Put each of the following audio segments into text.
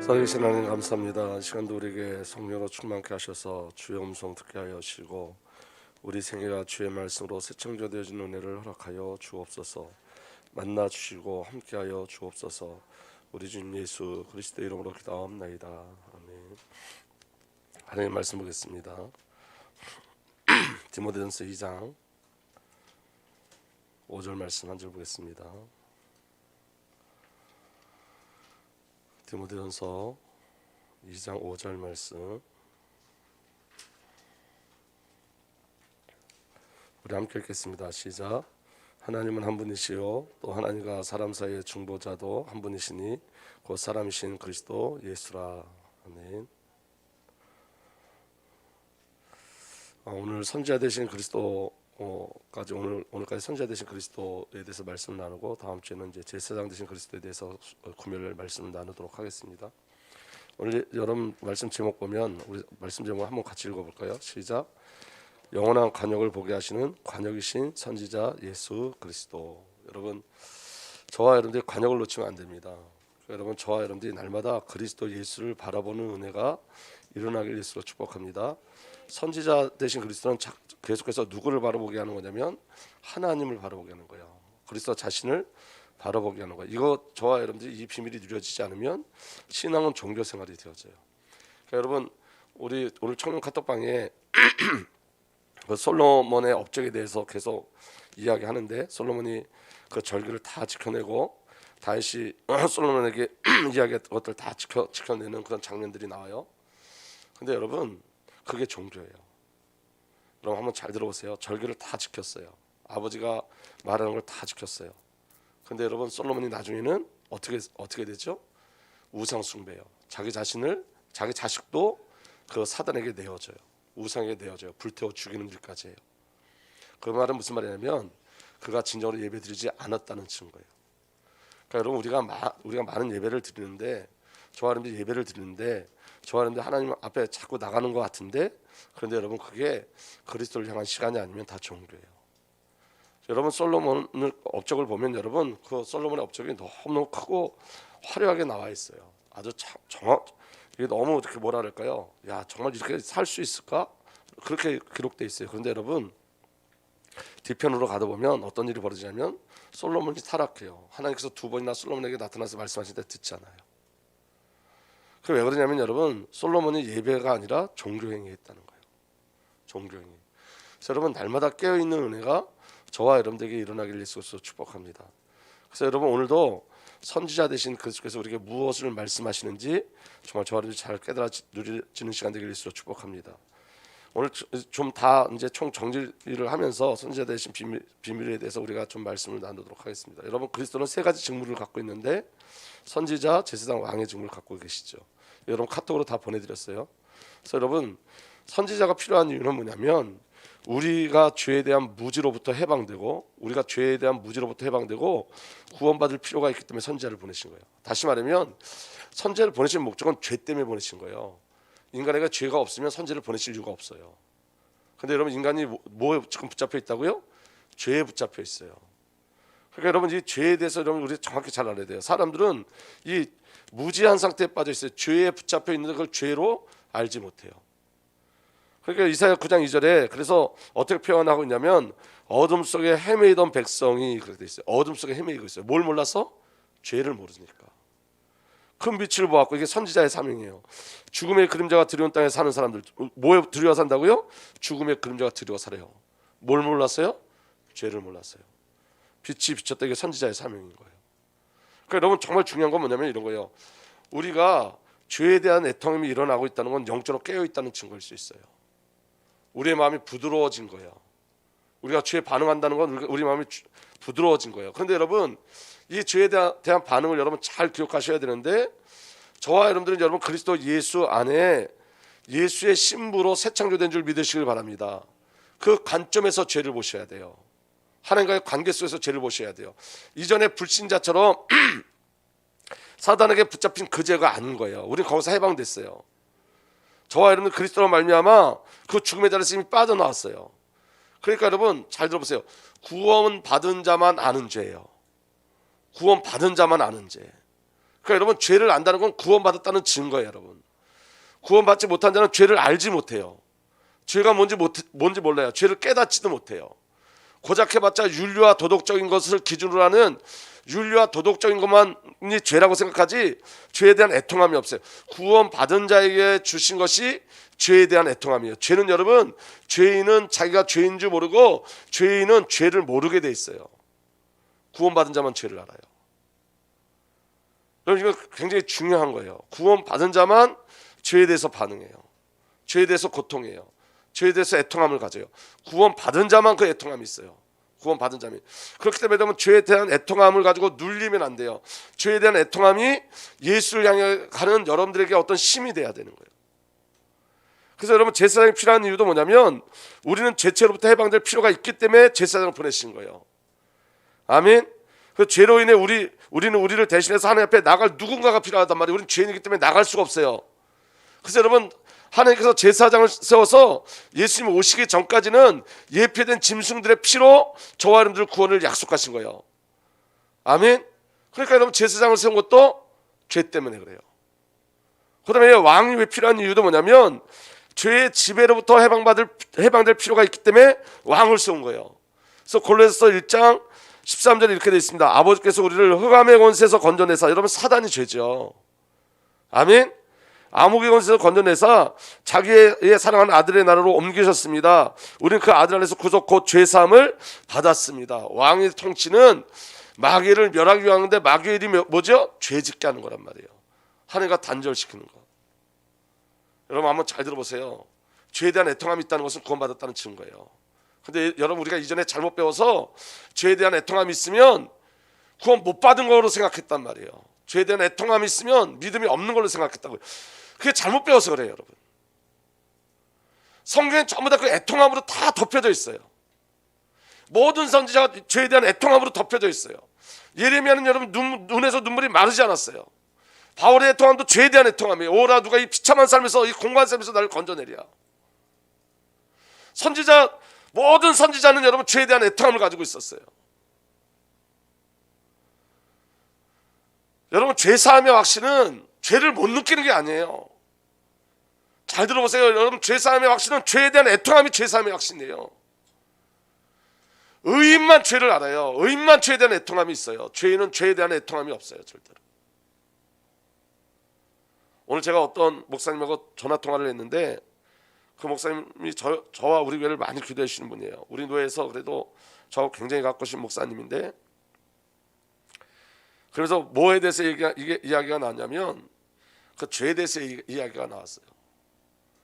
살아계신 하나님 감사합니다. 시간도 우리에게 성령으로 충만케 하셔서 주의 음성 듣게 하여 주시고 우리 생애가 주의 말씀으로 새 창조되어진 은혜를 허락하여 주옵소서. 만나 주시고 함께하여 주옵소서. 우리 주님 예수 그리스도 이름으로 기도하옵나이다. 아멘. 하나님 말씀 보겠습니다. 디모데전서 2장 5절 말씀 한 절 보겠습니다. 디모데전서 2장 5절 말씀 우리 함께 읽겠습니다. 시작. 하나님은 한 분이시요 또 하나님과 사람 사이의 중보자도 한 분이시니 곧 사람이신 그리스도 예수라. 아멘. 오늘 선지자 되신 그리스도까지 오늘까지 선지자 되신 그리스도에 대해서 말씀을 나누고 다음 주에는 이제 제사장 되신 그리스도에 대해서 금요일 말씀을 나누도록 하겠습니다. 오늘 여러분 말씀 제목 보면 우리 말씀 제목 한번 같이 읽어볼까요? 시작. 영원한 관역을 보게 하시는 관역이신 선지자 예수 그리스도. 여러분 저와 여러분들이 관역을 놓치면 안 됩니다. 여러분 저와 여러분들이 날마다 그리스도 예수를 바라보는 은혜가 일어나길 예수로 축복합니다. 선지자 되신 그리스도는 계속해서 누구를 바라보게 하는 거냐면 하나님을 바라보게 하는 거예요. 그리스도 자신을 바라보게 하는 거예요. 이거 저와 여러분들이 이 비밀이 누려지지 않으면 신앙은 종교 생활이 되어져요. 그러니까 여러분 우리 오늘 청년 카톡방에 그 솔로몬의 업적에 대해서 계속 이야기하는데 솔로몬이 그 절기를 다 지켜내고 다윗이 솔로몬에게 이야기했던 것들 다 지켜내는 그런 장면들이 나와요. 근데 여러분 그게 종교예요. 여러분 한번 잘 들어보세요. 절기를 다 지켰어요. 아버지가 말하는 걸 다 지켰어요. 근데 여러분 솔로몬이 나중에는 어떻게 되죠? 우상 숭배요. 자기 자식도 그 사단에게 내어줘요. 우상에게 내어줘요. 불태워 죽이는 일까지 해요. 그 말은 무슨 말이냐면 그가 진정으로 예배드리지 않았다는 증거예요. 그러니까 여러분 우리가 많은 예배를 드리는데 저와 여러분들 예배를 드리는데 저와 여러분들 하나님 앞에 자꾸 나가는 것 같은데 그런데 여러분 그게 그리스도를 향한 시간이 아니면 다 종교예요. 여러분 솔로몬의 업적을 보면 여러분 그 솔로몬의 업적이 너무 크고 화려하게 나와 있어요. 아주 이게 너무 이렇게 뭐라 그럴까요? 야 정말 이렇게 살 수 있을까? 그렇게 기록돼 있어요. 그런데 여러분 뒤편으로 가다 보면 어떤 일이 벌어지냐면 솔로몬이 타락해요. 하나님께서 두 번이나 솔로몬에게 나타나서 말씀하실 때 듣지 않아요. 그 왜 그러냐면 여러분 솔로몬이 예배가 아니라 종교행위 했다는 거예요. 종교행위. 그래서 여러분 날마다 깨어있는 은혜가 저와 여러분들에게 일어나길 예수로 축복합니다. 그래서 여러분 오늘도 선지자 되신 그리스도께서 우리에게 무엇을 말씀하시는지 정말 저와 여러분들이 잘 깨달아 누리는 시간 되길 예수로 축복합니다. 오늘 좀 다 이제 총 정리를 하면서 선지자 되신 비밀에 대해서 우리가 좀 말씀을 나누도록 하겠습니다. 여러분 그리스도는 세 가지 직무를 갖고 있는데 선지자, 제사장, 왕의 직무를 갖고 계시죠. 여러분 카톡으로 다 보내드렸어요. 그래서 여러분 선지자가 필요한 이유는 뭐냐면 우리가 죄에 대한 무지로부터 해방되고 구원받을 필요가 있기 때문에 선지자를 보내신 거예요. 다시 말하면 선지자를 보내신 목적은 죄 때문에 보내신 거예요. 인간에게 죄가 없으면 선지자를 보내실 이유가 없어요. 근데 여러분 인간이 뭐에 지금 붙잡혀 있다고요? 죄에 붙잡혀 있어요. 그러니까 여러분 이 죄에 대해서 여러분 우리 정확히 잘 알아야 돼요. 사람들은 이 무지한 상태에 빠져 있어요. 죄에 붙잡혀 있는데 그걸 죄로 알지 못해요. 그러니까 이사야 9장 2절에 그래서 어떻게 표현하고 있냐면 어둠 속에 헤매이던 백성이 그렇게 돼 있어요. 어둠 속에 헤매이고 있어요. 뭘 몰라서? 죄를 모르니까. 큰 빛을 보았고 이게 선지자의 사명이에요. 죽음의 그림자가 드리운 땅에 사는 사람들 뭐에 두려워 산다고요? 죽음의 그림자가 두려워 살아요. 뭘 몰랐어요? 죄를 몰랐어요. 빛이 비쳤다. 이게 선지자의 사명인 거예요. 그러니까 여러분 정말 중요한 건 뭐냐면 이런 거예요. 우리가 죄에 대한 애통함이 일어나고 있다는 건 영적으로 깨어 있다는 증거일 수 있어요. 우리의 마음이 부드러워진 거예요. 우리가 죄에 반응한다는 건 우리 마음이 부드러워진 거예요. 그런데 여러분 이 죄에 대한 반응을 여러분 잘 기억하셔야 되는데 저와 여러분들은 여러분 그리스도 예수 안에 예수의 신부로 새 창조된 줄 믿으시길 바랍니다. 그 관점에서 죄를 보셔야 돼요. 하나님과의 관계 속에서 죄를 보셔야 돼요. 이전에 불신자처럼 사단에게 붙잡힌 그 죄가 아닌 거예요. 우리는 거기서 해방됐어요. 저와 여러분 그리스도로 말미암아 그 죽음의 자리에서 이미 빠져나왔어요. 그러니까 여러분 잘 들어보세요. 구원 받은 자만 아는 죄예요. 구원 받은 자만 아는 죄. 그러니까 여러분, 죄를 안다는 건 구원받았다는 증거예요. 여러분, 구원받지 못한 자는 죄를 알지 못해요. 죄가 뭔지 몰라요. 죄를 깨닫지도 못해요. 고작 해봤자 윤리와 도덕적인 것을 기준으로 하는 윤리와 도덕적인 것만이 죄라고 생각하지 죄에 대한 애통함이 없어요. 구원받은 자에게 주신 것이 죄에 대한 애통함이에요. 죄는 여러분, 죄인은 자기가 죄인 줄 모르고 죄인은 죄를 모르게 돼 있어요. 구원받은 자만 죄를 알아요. 여러분, 이거 굉장히 중요한 거예요. 구원받은 자만 죄에 대해서 반응해요. 죄에 대해서 고통해요. 죄에 대해서 애통함을 가져요. 구원받은 자만 그 애통함이 있어요. 구원받은 자면. 그렇기 때문에 여러분, 죄에 대한 애통함을 가지고 눌리면 안 돼요. 죄에 대한 애통함이 예수를 향해 가는 여러분들에게 어떤 힘이 돼야 되는 거예요. 그래서 여러분, 제사장이 필요한 이유도 뭐냐면 우리는 죄체로부터 해방될 필요가 있기 때문에 제사장을 보내신 거예요. 아멘. 그 죄로 인해 우리는 우리를 대신해서 하나님 앞에 나갈 누군가가 필요하단 말이에요. 우리는 죄인이기 때문에 나갈 수가 없어요. 그래서 여러분, 하나님께서 제사장을 세워서 예수님 오시기 전까지는 예표된 짐승들의 피로 저와 여러분들 구원을 약속하신 거예요. 아멘. 그러니까 여러분, 제사장을 세운 것도 죄 때문에 그래요. 그 다음에 왕이 왜 필요한 이유도 뭐냐면 죄의 지배로부터 해방될 필요가 있기 때문에 왕을 세운 거예요. 그래서 골로새서 1장 13절에 이렇게 되어 있습니다. 아버지께서 우리를 흑암의 권세에서 건져내사, 여러분, 사단이 죄죠. 아멘. 암흑의 권세에서 건져내사 자기의 사랑하는 아들의 나라로 옮기셨습니다. 우리는 그 아들 안에서 구속 곧 죄사함을 받았습니다. 왕의 통치는 마귀를 멸하기 위함인데 마귀의 일이 뭐죠? 죄짓게 하는 거란 말이에요. 하나님과 단절시키는 거. 여러분, 한번 잘 들어보세요. 죄에 대한 애통함이 있다는 것은 구원받았다는 증거예요. 근데 여러분, 우리가 이전에 잘못 배워서 죄에 대한 애통함이 있으면 구원 못 받은 거로 생각했단 말이에요. 죄에 대한 애통함이 있으면 믿음이 없는 걸로 생각했다고요. 그게 잘못 배워서 그래요. 여러분, 성경엔 전부 다 그 애통함으로 다 덮여져 있어요. 모든 선지자가 죄에 대한 애통함으로 덮여져 있어요. 예레미야는 여러분 눈에서 눈물이 마르지 않았어요. 바울의 애통함도 죄에 대한 애통함이에요. 오라, 누가 이 비참한 삶에서, 이 공고한 삶에서 나를 건져내랴. 모든 선지자는 여러분 죄에 대한 애통함을 가지고 있었어요. 여러분, 죄사함의 확신은 죄를 못 느끼는 게 아니에요. 잘 들어보세요. 여러분, 죄사함의 확신은 죄에 대한 애통함이 죄사함의 확신이에요. 의인만 죄를 알아요. 의인만 죄에 대한 애통함이 있어요. 죄인은 죄에 대한 애통함이 없어요. 절대로. 오늘 제가 어떤 목사님하고 전화통화를 했는데 그 목사님이 저와 우리 교회를 많이 기도해 주시는 분이에요. 우리 교회에서 그래도 저하고 굉장히 가까우신 목사님인데, 그래서 뭐에 대해서 이야기가 나왔냐면 그 죄에 대해서 이야기가 나왔어요.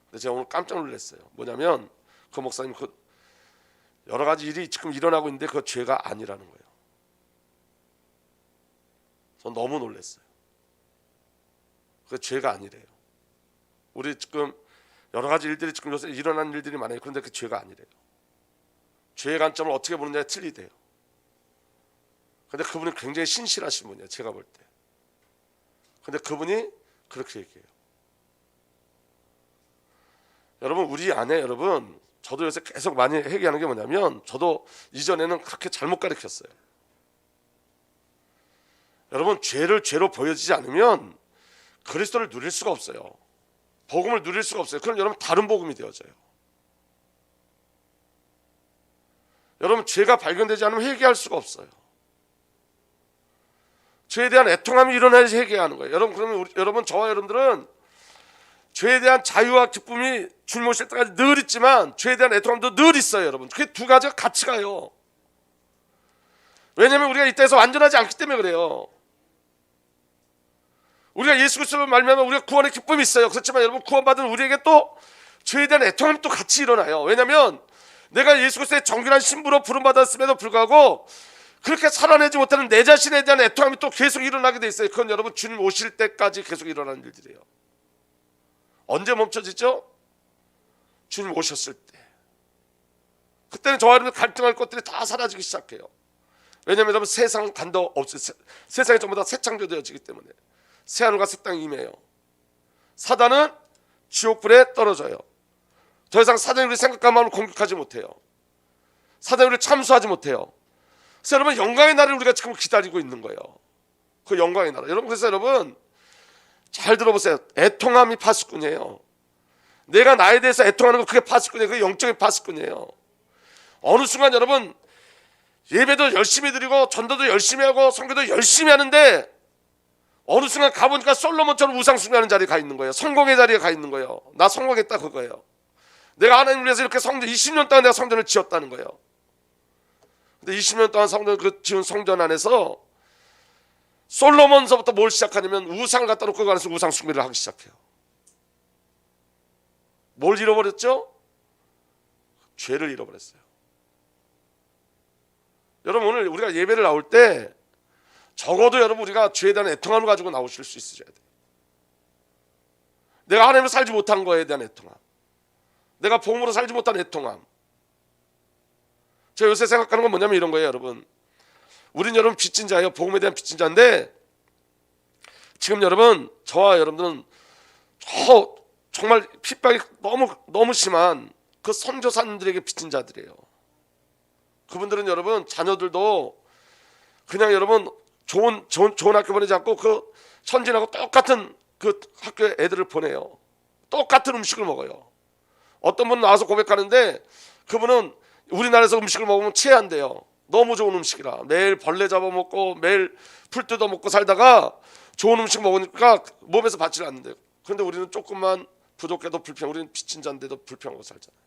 근데 제가 오늘 깜짝 놀랐어요. 뭐냐면 그 목사님 그 여러 가지 일이 지금 일어나고 있는데 그 죄가 아니라는 거예요. 전 너무 놀랐어요. 그 죄가 아니래요. 우리 지금 여러 가지 일들이 지금 요새 일어나는 일들이 많아요. 그런데 그 죄가 아니래요. 죄의 관점을 어떻게 보느냐에 틀리대요. 근데 그분은 굉장히 신실하신 분이에요. 제가 볼 때. 근데 그분이 그렇게 얘기해요. 여러분, 우리 안에, 여러분, 저도 요새 계속 많이 얘기하는 게 뭐냐면, 저도 이전에는 그렇게 잘못 가르쳤어요. 여러분, 죄를 죄로 보여지지 않으면 그리스도를 누릴 수가 없어요. 복음을 누릴 수가 없어요. 그럼 여러분, 다른 복음이 되어져요. 여러분, 죄가 발견되지 않으면 회개할 수가 없어요. 죄에 대한 애통함이 일어나야지 회개하는 거예요. 여러분, 그러면 여러분, 저와 여러분들은 죄에 대한 자유와 기쁨이 주님 오실 때까지 늘 있지만 죄에 대한 애통함도 늘 있어요. 여러분, 그게 두 가지가 같이 가요. 왜냐하면 우리가 이 땅에서 완전하지 않기 때문에 그래요. 우리가 예수 그리스도로 말미암아 우리가 구원의 기쁨이 있어요. 그렇지만 여러분, 구원받은 우리에게 또 죄에 대한 애통함이 또 같이 일어나요. 왜냐하면 내가 예수 그리스도의 정결한 신부로 부름받았음에도 불구하고 그렇게 살아내지 못하는 내 자신에 대한 애통함이 또 계속 일어나게 돼 있어요. 그건 여러분, 주님 오실 때까지 계속 일어나는 일들이에요. 언제 멈춰지죠? 주님 오셨을 때. 그때는 저와 여러분 갈등할 것들이 다 사라지기 시작해요. 왜냐하면 여러분, 세상 간도 없어요. 세상이 전부 다 새 창조되어지기 때문에 새 하늘과 새 땅이 임해요. 사단은 지옥불에 떨어져요. 더 이상 사단이 우리 생각과 마음을 공격하지 못해요. 사단이 우리를 참수하지 못해요. 그래서 여러분, 영광의 날을 우리가 지금 기다리고 있는 거예요. 그 영광의 나라. 여러분, 그래서 여러분 잘 들어보세요. 애통함이 파수꾼이에요. 내가 나에 대해서 애통하는 거, 그게 파수꾼이에요. 그게 영적인 파수꾼이에요. 어느 순간 여러분 예배도 열심히 드리고 전도도 열심히 하고 선교도 열심히 하는데 어느 순간 가보니까 솔로몬처럼 우상 숭배하는 자리에 가 있는 거예요. 성공의 자리에 가 있는 거예요. 나 성공했다 그거예요. 내가 하나님을 위해서 이렇게 성전 20년 동안 내가 성전을 지었다는 거예요. 근데 20년 동안 성전, 그 지은 성전 안에서 솔로몬서부터 뭘 시작하냐면 우상을 갖다 놓고 그 안에서 우상 숭배를 하기 시작해요. 뭘 잃어버렸죠? 죄를 잃어버렸어요. 여러분, 오늘 우리가 예배를 나올 때 적어도 여러분 우리가 죄에 대한 애통함을 가지고 나오실 수 있으셔야 돼요. 내가 하나님을 살지 못한 거에 대한 애통함, 내가 복음으로 살지 못한 애통함. 제가 요새 생각하는 건 뭐냐면 이런 거예요. 여러분, 우린 여러분 빚진 자예요. 복음에 대한 빚진 자인데 지금 여러분 저와 여러분들은 정말 핍박이 너무 심한 그 선교사님들에게 빚진 자들이에요. 그분들은 여러분 자녀들도 그냥 여러분 좋은 학교 보내지 않고 그 천진하고 똑같은 그 학교에 애들을 보내요. 똑같은 음식을 먹어요. 어떤 분은 나와서 고백하는데 그분은 우리나라에서 음식을 먹으면 체한대요. 너무 좋은 음식이라 매일 벌레 잡아먹고 매일 풀 뜯어먹고 살다가 좋은 음식 먹으니까 몸에서 받질 않는데요. 그런데 우리는 조금만 부족해도 우리는 빚진 자인데도 불평하고 살잖아요.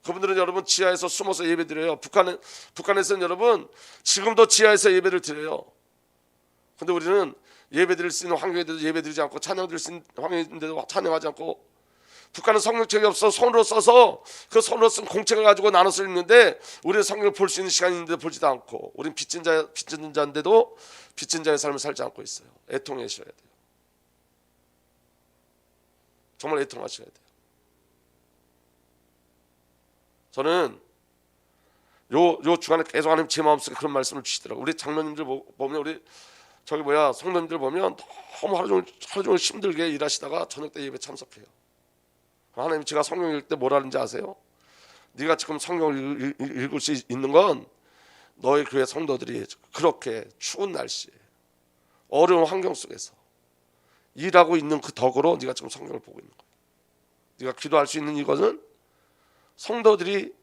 그분들은 여러분 지하에서 숨어서 예배 드려요. 북한에서는 여러분 지금도 지하에서 예배를 드려요. 그런데 우리는 예배 드릴 수 있는 환경인데도 예배 드리지 않고 찬양 드릴 수 있는 환경인데도 찬양하지 않고, 북한은 성경책이 없어 손으로 써서 그 손으로 쓴 공책을 가지고 나눠서 읽는데 우리는 성경을 볼 수 있는 시간이 있는데 보지도 않고, 우리는 빚진 자인데도 빚진 자의 삶을 살지 않고 있어요. 애통하셔야 돼요. 정말 애통하셔야 돼요. 저는 요 주간에 계속 하나님 제 마음속에 그런 말씀을 주시더라고요. 우리 장로님들 보면, 우리 성도님들 보면 너무 하루 종일 힘들게 일하시다가 저녁 때 예배 참석해요. 하나님, 제가 성경 읽을 때 뭘 하는지 아세요? 네가 지금 성경을 읽을 수 있는 건 너희 교회 성도들이 그렇게 추운 날씨에 어려운 환경 속에서 일하고 있는 그 덕으로 네가 지금 성경을 보고 있는 거야. 네가 기도할 수 있는 이것은 성도들이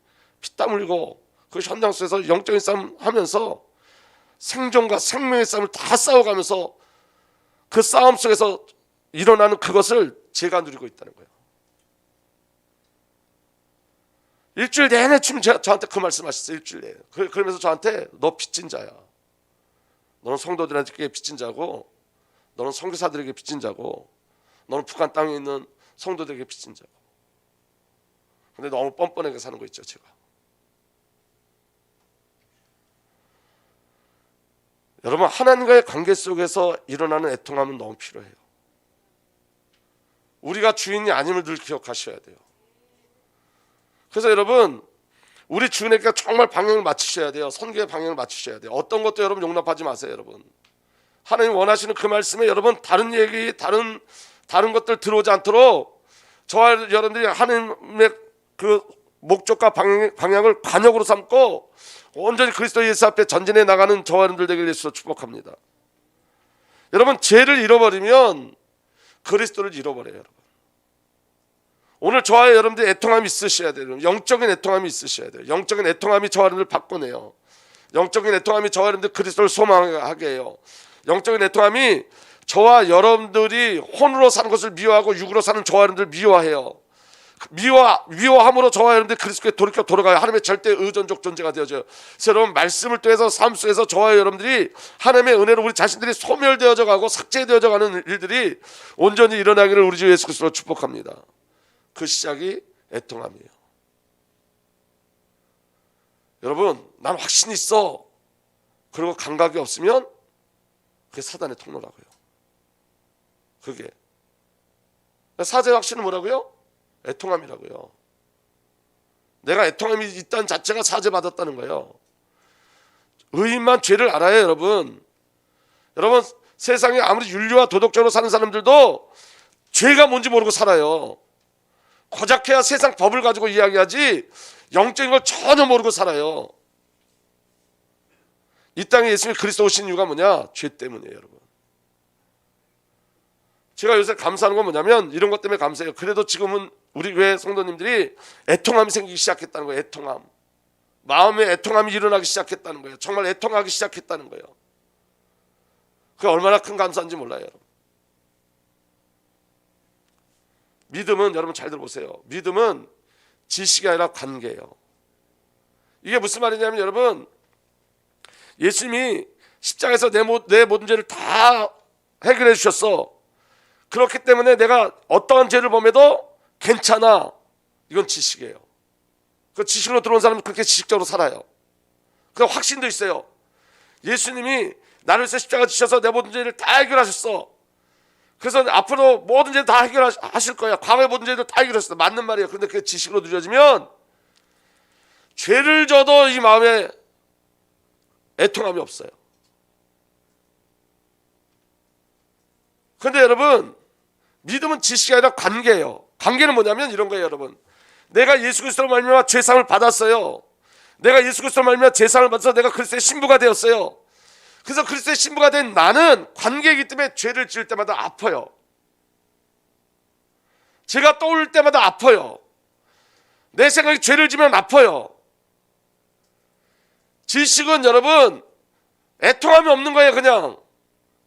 피땀 흘리고 그 현장 속에서 영적인 싸움 하면서 생존과 생명의 싸움을 다 싸워가면서 그 싸움 속에서 일어나는 그것을 제가 누리고 있다는 거예요. 일주일 내내 지금 저한테 그 말씀하셨어요. 일주일 내내. 그러면서 저한테 너 빚진 자야. 너는 성도들에게 빚진 자고, 너는 선교사들에게 빚진 자고, 너는 북한 땅에 있는 성도들에게 빚진 자고. 근데 너무 뻔뻔하게 사는 거 있죠, 제가. 여러분, 하나님과의 관계 속에서 일어나는 애통함은 너무 필요해요. 우리가 주인이 아님을 늘 기억하셔야 돼요. 그래서 여러분, 우리 주인에게 정말 방향을 맞추셔야 돼요. 선교의 방향을 맞추셔야 돼요. 어떤 것도 여러분 용납하지 마세요. 여러분, 하나님 원하시는 그 말씀에 여러분 다른 얘기, 다른 것들 들어오지 않도록 저와 여러분들이 하나님의 그 목적과 방향을 관역으로 삼고 온전히 그리스도 예수 앞에 전진해 나가는 저와 여러분들 되길 예수로 축복합니다. 여러분, 죄를 잃어버리면 그리스도를 잃어버려요. 여러분, 오늘 저와 여러분들이 애통함이 있으셔야 돼요. 영적인 애통함이 있으셔야 돼요. 영적인 애통함이 저와 여러분들 바꾸네요. 영적인 애통함이 저와 여러분들 그리스도를 소망하게 해요. 영적인 애통함이 저와 여러분들이 혼으로 사는 것을 미워하고 육으로 사는 저와 여러분들 미워해요. 미워함으로 저와 여러분들 그리스도께 돌아가요. 하나님의 절대 의존적 존재가 되어져요. 그래서 여러분, 말씀을 통해서 삶 속에서 저와 여러분들이 하나님의 은혜로 우리 자신들이 소멸되어져 가고 삭제되어져 가는 일들이 온전히 일어나기를 우리 주 예수 그리스도로 축복합니다. 그 시작이 애통함이에요. 여러분, 난 확신이 있어. 그리고 감각이 없으면 그게 사단의 통로라고요. 그게 사제의 확신은 뭐라고요? 애통함이라고요. 내가 애통함이 있다는 자체가 사죄받았다는 거예요. 의인만 죄를 알아요. 여러분, 세상에 아무리 윤리와 도덕적으로 사는 사람들도 죄가 뭔지 모르고 살아요. 고작해야 세상 법을 가지고 이야기하지 영적인 걸 전혀 모르고 살아요. 이 땅에 예수님이 그리스도 오신 이유가 뭐냐? 죄 때문이에요, 여러분. 제가 요새 감사하는 건 뭐냐면 이런 것 때문에 감사해요. 그래도 지금은 우리 교회 성도님들이 애통함이 생기기 시작했다는 거예요. 애통함. 마음에 애통함이 일어나기 시작했다는 거예요. 정말 애통하기 시작했다는 거예요. 그게 얼마나 큰 감사인지 몰라요, 여러분. 믿음은 여러분 잘 들어보세요. 믿음은 지식이 아니라 관계예요. 이게 무슨 말이냐면 여러분, 예수님이 십자가에서 내 모든 죄를 다 해결해 주셨어. 그렇기 때문에 내가 어떠한 죄를 범해도 괜찮아. 이건 지식이에요. 그 지식으로 들어온 사람은 그렇게 지식적으로 살아요. 그 확신도 있어요. 예수님이 나를 위해서 십자가 지셔서 내 모든 죄를 다 해결하셨어. 그래서 앞으로 모든 죄를 다 해결하실 거야. 과거의 모든 죄를 다 해결하셨어. 맞는 말이에요. 그런데 그게 지식으로 누려지면 죄를 져도 이 마음에 애통함이 없어요. 그런데 여러분, 믿음은 지식이 아니라 관계예요. 관계는 뭐냐면 이런 거예요, 여러분. 내가 예수 그리스도로 말미암아 죄사함을 받았어요. 내가 예수 그리스도로 말미암아 죄사함을 받아서 내가 그리스도의 신부가 되었어요. 그래서 그리스도의 신부가 된 나는 관계이기 때문에 죄를 지을 때마다 아파요. 죄가 떠올 때마다 아파요. 내 생각이 죄를 지면 아파요. 지식은 여러분 애통함이 없는 거예요. 그냥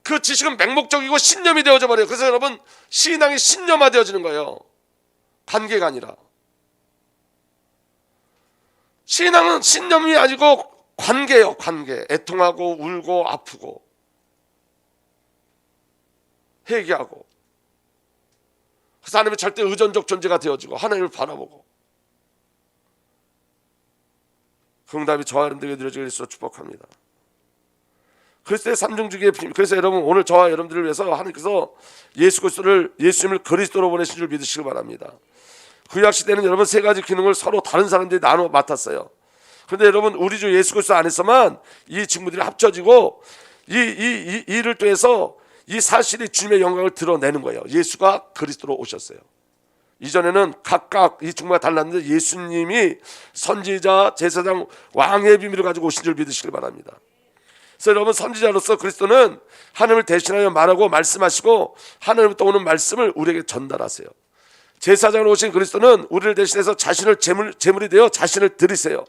그 지식은 맹목적이고 신념이 되어져 버려요. 그래서 여러분 신앙이 신념화되어지는 거예요. 관계가 아니라. 신앙은 신념이 아니고 관계예요. 관계. 애통하고 울고 아프고 회개하고. 그래서 하나님이 절대 의존적 존재가 되어지고 하나님을 바라보고. 그 응답이 저와 여러분들에게 누려지게 해서 축복합니다. 그리스도의 삼중주기의 비밀. 그래서 여러분 오늘 저와 여러분들을 위해서 하나님께서 예수님을 그리스도로 보내신 줄 믿으시길 바랍니다. 구약 시대는 여러분 세 가지 기능을 서로 다른 사람들이 나눠 맡았어요. 그런데 여러분 우리 주 예수 그리스도 안에서만 이 직무들이 합쳐지고 이 일을 통해서 이 사실이 주님의 영광을 드러내는 거예요. 예수가 그리스도로 오셨어요. 이전에는 각각 이 직무가 달랐는데 예수님이 선지자, 제사장, 왕의 비밀을 가지고 오신 줄 믿으시길 바랍니다. 그래서 여러분 선지자로서 그리스도는 하나님을 대신하여 말하고 말씀하시고 하나님부터 오는 말씀을 우리에게 전달하세요. 제사장으로 오신 그리스도는 우리를 대신해서 자신을 제물이 되어 자신을 드리세요.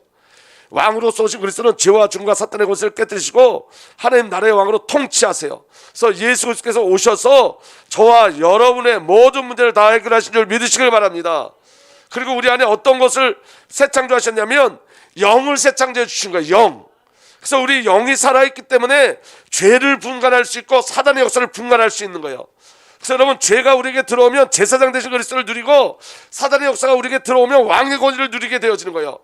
왕으로서 오신 그리스도는 죄와 죽음과 사탄의 권세를 깨뜨리시고 하나님 나라의 왕으로 통치하세요. 그래서 예수 그리스도께서 오셔서 저와 여러분의 모든 문제를 다 해결하신 줄 믿으시길 바랍니다. 그리고 우리 안에 어떤 것을 새 창조하셨냐면 영을 새 창조해 주신 거예요. 영. 그래서 우리 영이 살아있기 때문에 죄를 분간할 수 있고 사단의 역사를 분간할 수 있는 거예요. 그래서 여러분 죄가 우리에게 들어오면 제사장 되신 그리스도를 누리고 사단의 역사가 우리에게 들어오면 왕의 권위를 누리게 되어지는 거예요.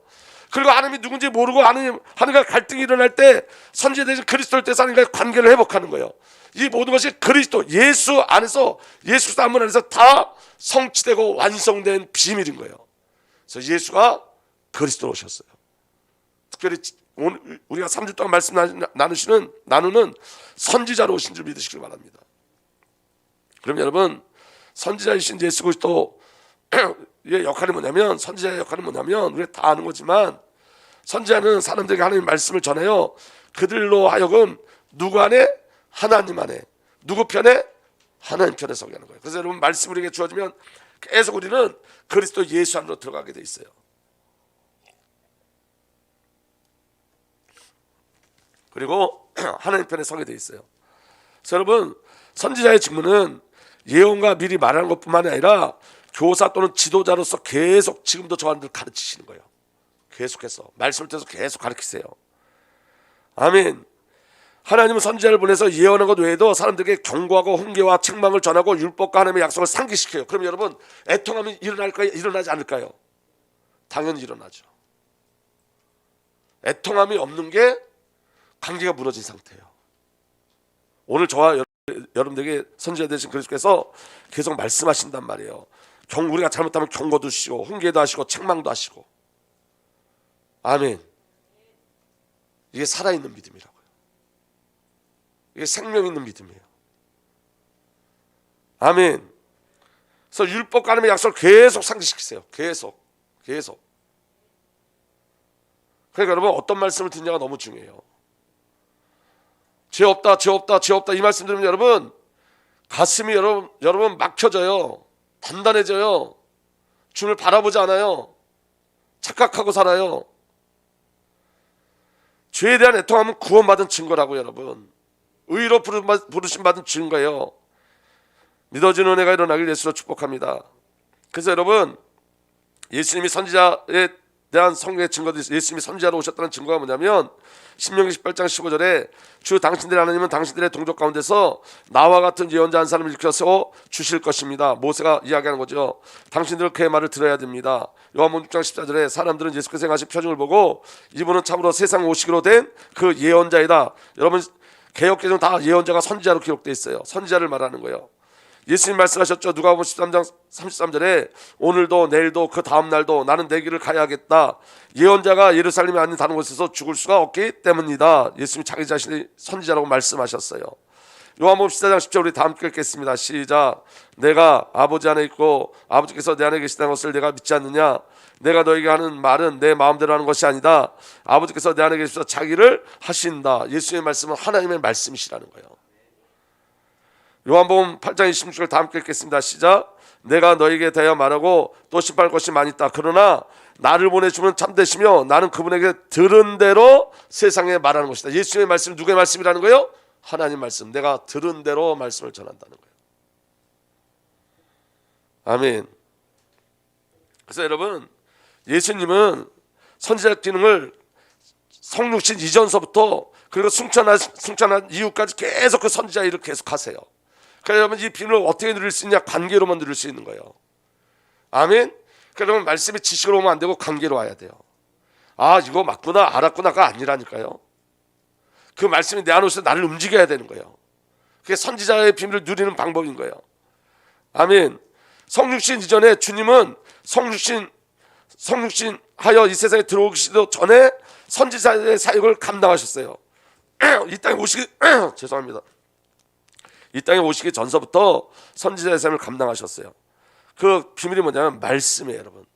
그리고 하나님이 누군지 모르고 하나님과 갈등이 일어날 때 선지자 되신 그리스도를 떼서 하나님과의 관계를 회복하는 거예요. 이 모든 것이 그리스도 예수 안에서 예수 사문 안에서 다 성취되고 완성된 비밀인 거예요. 그래서 예수가 그리스도로 오셨어요. 특별히 오늘 우리가 3주 동안 말씀 나누는 선지자로 오신 줄 믿으시길 바랍니다. 그럼 여러분 선지자이신 예수 그리스도의 역할이 뭐냐면 선지자의 역할은 뭐냐면 우리가 다 아는 거지만 선지자는 사람들에게 하나님의 말씀을 전해요. 그들로 하여금 누구 안에? 하나님 안에. 누구 편에? 하나님 편에 서게 하는 거예요. 그래서 여러분 말씀이 우리에게 주어지면 계속 우리는 그리스도 예수 안으로 들어가게 돼 있어요. 그리고 하나님 편에 서게 돼 있어요. 그래서 여러분 선지자의 직무는 예언과 미리 말하는 것뿐만 아니라 교사 또는 지도자로서 계속 지금도 저한테 가르치시는 거예요. 계속해서 말씀을 통해서 계속 가르치세요. 아멘. 하나님은 선지자를 보내서 예언한 것 외에도 사람들에게 경고하고 훈계와 책망을 전하고 율법과 하나님의 약속을 상기시켜요. 그럼 여러분 애통함이 일어날까요? 일어나지 않을까요? 당연히 일어나죠. 애통함이 없는 게 관계가 무너진 상태예요. 오늘 저와 여러분들에게 선지자 되신 그리스도께서 계속 말씀하신단 말이에요. 우리가 잘못하면 경고도 하시고 훈계도 하시고 책망도 하시고. 아멘. 이게 살아있는 믿음이라고요. 이게 생명 있는 믿음이에요. 아멘. 그래서 율법과 하나님의 약속을 계속 상기시키세요. 계속. 그러니까 여러분 어떤 말씀을 듣냐가 너무 중요해요. 죄 없다, 죄 없다, 죄 없다 이 말씀 들으면 여러분 가슴이 여러분 막혀져요. 단단해져요. 주를 바라보지 않아요. 착각하고 살아요. 죄에 대한 애통함은 구원받은 증거라고 여러분. 의로 부르심 받은 증거예요. 믿어지는 은혜가 일어나길 예수로 축복합니다. 그래서 여러분 예수님이 선지자에 대한 성경의 증거도 있어요. 예수님이 선지자로 오셨다는 증거가 뭐냐면 신명기 18장 15절에 주 당신들의 하나님은 당신들의 동족 가운데서 나와 같은 예언자 한 사람을 일으켜서 주실 것입니다. 모세가 이야기하는 거죠. 당신들은 그의 말을 들어야 됩니다. 요한복음 6장 14절에 사람들은 예수께서 행하신 표징을 보고 이분은 참으로 세상 오시기로 된 그 예언자이다. 여러분 개역개정 다 예언자가 선지자로 기록되어 있어요. 선지자를 말하는 거예요. 예수님 말씀하셨죠. 누가복음 13장 33절에 오늘도 내일도 그 다음 날도 나는 내 길을 가야겠다. 예언자가 예루살렘이 아닌 다른 곳에서 죽을 수가 없기 때문이다. 예수님이 자기 자신이 선지자라고 말씀하셨어요. 요한복음 14장 10절 우리 다 함께 읽겠습니다. 시작. 내가 아버지 안에 있고 아버지께서 내 안에 계시다는 것을 내가 믿지 않느냐. 내가 너에게 하는 말은 내 마음대로 하는 것이 아니다. 아버지께서 내 안에 계셔서 자기를 하신다. 예수님의 말씀은 하나님의 말씀이시라는 거예요. 요한복음 8장 26절 다 함께 읽겠습니다. 시작. 내가 너에게 대하여 말하고 또 심판할 것이 많이 있다. 그러나 나를 보내주면 참되시며 나는 그분에게 들은 대로 세상에 말하는 것이다. 예수님의 말씀 누구의 말씀이라는 거예요? 하나님 말씀. 내가 들은 대로 말씀을 전한다는 거예요. 아멘. 그래서 여러분 예수님은 선지자 기능을 성육신 이전서부터 그리고 승천한 이후까지 계속 그 선지자 일을 계속 하세요. 그러니까 여러분 이 비밀을 어떻게 누릴 수 있냐? 관계로만 누릴 수 있는 거예요. 아멘. 그러니까 여러분 말씀이 지식으로 오면 안 되고 관계로 와야 돼요. 아 이거 맞구나 알았구나가 아니라니까요. 그 말씀이 내 안으로서 나를 움직여야 되는 거예요. 그게 선지자의 비밀을 누리는 방법인 거예요. 아멘. 성육신 이전에 주님은 성육신 하여 이 세상에 들어오시기도 전에 선지자의 사역을 감당하셨어요. 이 땅에 오시기 죄송합니다. 이 땅에 오시기 전서부터 선지자의 삶을 감당하셨어요. 그 비밀이 뭐냐면 말씀이에요, 여러분.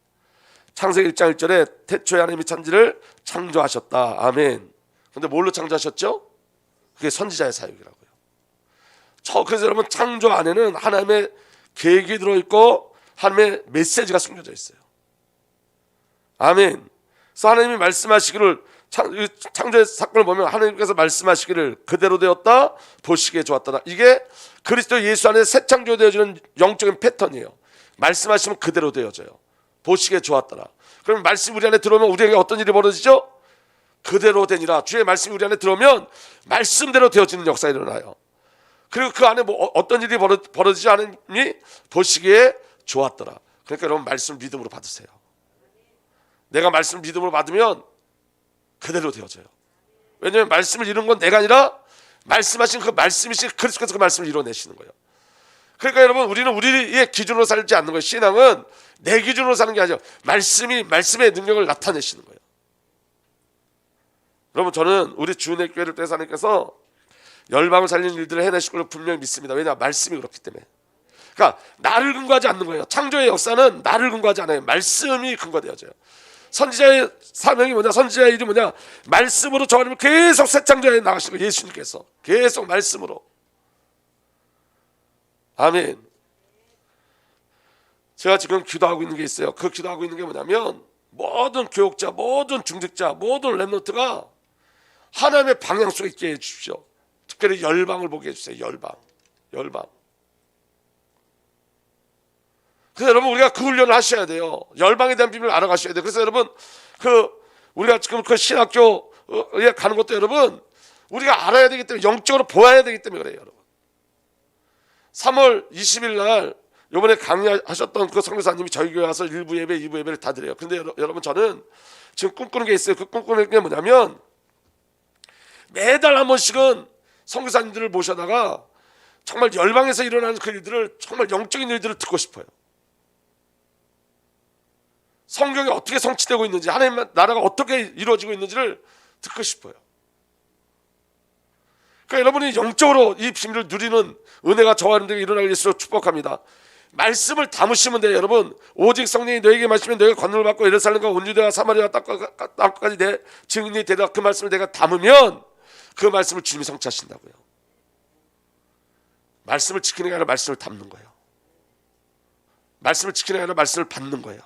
창세기 1장 1절에 태초에 하나님이 천지를 창조하셨다. 아멘. 근데 뭘로 창조하셨죠? 그게 선지자의 사역이라고요. 그래서 여러분 창조 안에는 하나님의 계획이 들어있고 하나님의 메시지가 숨겨져 있어요. 아멘. 그래서 하나님이 말씀하시기를 창조의 사건을 보면 하나님께서 말씀하시기를 그대로 되었다 보시기에 좋았다. 이게 그리스도 예수 안에 새 창조되어지는 영적인 패턴이에요. 말씀하시면 그대로 되어져요. 보시기에 좋았더라. 그럼 말씀이 우리 안에 들어오면 우리에게 어떤 일이 벌어지죠? 그대로 되니라. 주의 말씀이 우리 안에 들어오면 말씀대로 되어지는 역사가 일어나요. 그리고 그 안에 뭐 어떤 일이 벌어지지 않으니 보시기에 좋았더라. 그러니까 여러분 말씀 믿음으로 받으세요. 내가 말씀 믿음으로 받으면 그대로 되어져요. 왜냐하면 말씀을 이루는 건 내가 아니라 말씀하신 그 말씀이신 그리스도께서 그 말씀을 이루어내시는 거예요. 그러니까 여러분 우리는 우리의 기준으로 살지 않는 거예요. 신앙은 내 기준으로 사는 게 아니라 말씀의 능력을 나타내시는 거예요. 여러분 저는 우리 주은혜 교회를 통해서 하나님께서 열방을 살리는 일들을 해내실 걸 분명히 믿습니다. 왜냐? 말씀이 그렇기 때문에. 그러니까 나를 근거하지 않는 거예요. 창조의 역사는 나를 근거하지 않아요. 말씀이 근거되어져요. 선지자의 사명이 뭐냐? 선지자의 일이 뭐냐? 말씀으로 저 하나님을 계속 새 창조해 나가시고 예수님께서 계속 말씀으로. 아멘. 제가 지금 기도하고 있는 게 있어요. 그 기도하고 있는 게 뭐냐면 모든 교육자, 모든 중직자, 모든 렘넌트가 하나님의 방향 속에 있게 해주십시오. 특별히 열방을 보게 해주세요. 열방. 그래서 여러분 우리가 그 훈련을 하셔야 돼요. 열방에 대한 비밀을 알아가셔야 돼요. 그래서 여러분 우리가 지금 그 신학교에 가는 것도 여러분 우리가 알아야 되기 때문에 영적으로 보아야 되기 때문에 그래요. 여러분 3월 20일 날 이번에 강의하셨던 그 선교사님이 저희 교회 와서 1부 예배, 2부 예배를 다 드려요. 근데 여러분 저는 지금 꿈꾸는 게 있어요. 그 꿈꾸는 게 뭐냐면 매달 한 번씩은 선교사님들을 모셔다가 정말 열방에서 일어나는 그 일들을 정말 영적인 일들을 듣고 싶어요. 성경이 어떻게 성취되고 있는지 하나님 나라가 어떻게 이루어지고 있는지를 듣고 싶어요. 그러니까 여러분이 영적으로 이 비밀을 누리는 은혜가 저와 여러분들에게 일어나길 예수로 축복합니다. 말씀을 담으시면 돼요. 여러분 오직 성령이 너에게 말씀면 너희가 권능을 받고 예루살렘과 온 유대와 사마리아 땅까지 내 증인이 되라. 그 말씀을 내가 담으면 그 말씀을 주님이 성취하신다고요. 말씀을 지키는 게 아니라 말씀을 담는 거예요. 말씀을 지키는 게 아니라 말씀을 받는 거예요.